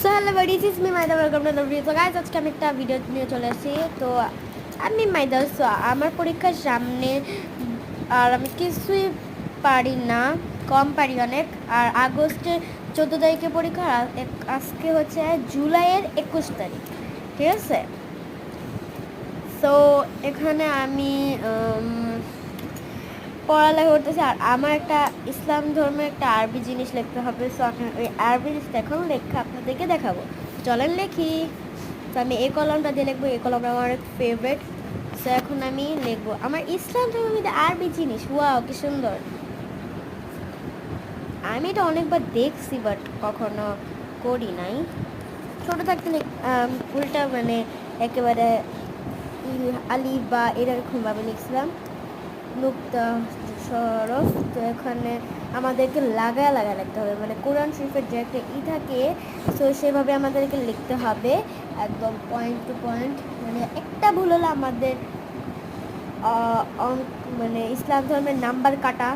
So hello this is me Maida, welcome to the video. তো guys, আজকে আমি একটা ভিডিও নিয়ে চলে আসি। তো আমি মাইদা, সো আমার পরীক্ষার সামনে, আর আমি কিছুই পারি না, কম পারি অনেক। আর আগস্টের 14 তারিখে পরীক্ষা, আর আজকে হচ্ছে জুলাইয়ের 21 তারিখ, ঠিক আছে? সো এখানে আমি পড়ালেখা করতেছি, আর আমার একটা ইসলাম ধর্মের একটা আরবি জিনিস লিখতে হবে। সো ওই আরবি জিনিসটা এখন লেখা আপনাদেরকে দেখাবো। চলেন লেখি। তো আমি এই কলমটা দিয়ে লিখবো, এই কলমটা আমার অনেক ফেভারিট। সো এখন আমি লিখবো আমার ইসলাম ধর্মের মধ্যে আরবি জিনিস। ওয়াও, কি সুন্দর! আমি এটা অনেকবার দেখছি, বাট কখনো করি নাই। ছোটো থাকতে উল্টা মানে একেবারে আলিফ বা এরকমভাবে লিখছিলাম, নুক্তা সরফ। তো এখানে আমাদেরকে লাগা লিখতে হবে, মানে কোরআন শরীফের যে একটা থাকে, তো সেভাবে আমাদেরকে লিখতে হবে, একদম পয়েন্ট টু পয়েন্ট। মানে একটা ভুল হলে আমাদের মানে ইসলাম ধর্মের নাম্বার কাটা।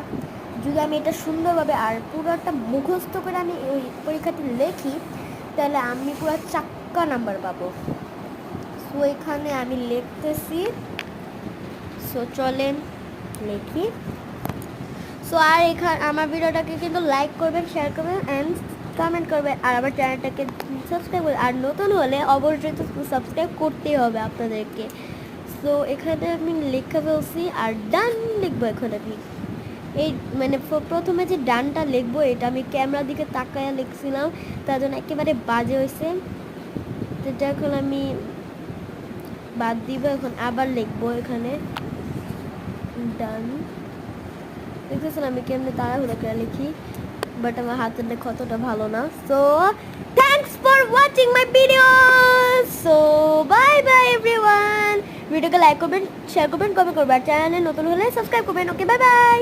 যদি আমি এটা সুন্দরভাবে আর পুরোটা মুখস্থ করে আমি ওই পরীক্ষাটি লিখি, তাহলে আমি পুরো 4 নাম্বার পাবো। সো এখানে আমি লিখতেছি। সো চলেন লিখি। সো আর এখানে আমার ভিডিওটাকে কিন্তু লাইক করবেন, শেয়ার করবেন অ্যান্ড কমেন্ট করবেন, আর আমার চ্যানেলটাকে সাবস্ক্রাইব করবেন। আর নতুন হলে অবশ্যই তো সাবস্ক্রাইব করতেই হবে আপনাদেরকে। সো এখানে আমি লেখা ফেলছি, আর ডান লিখবো এখন আমি। এই মানে প্রথমে যে ডানটা লিখবো, এটা আমি ক্যামেরার দিকে তাকায়া লিখছিলাম, তার জন্য একেবারে বাজে হয়েছে। যেটা এখন আমি বাদ দিব, এখন আবার লিখবো এখানে ডান। দেখতেছেন আমি কেমনি তাড়াহুড়ো করে লিখি, বাট আমার হাতের লেখা অতটা ভালো না। So thanks for watching my video. So bye bye everyone. ভিডিওকে লাইক করবেন, শেয়ার করবেন, কমেন্ট করবেন, আর চ্যানেলে নতুন হলে সাবস্ক্রাইব করবেন। ওকে, বাই বাই।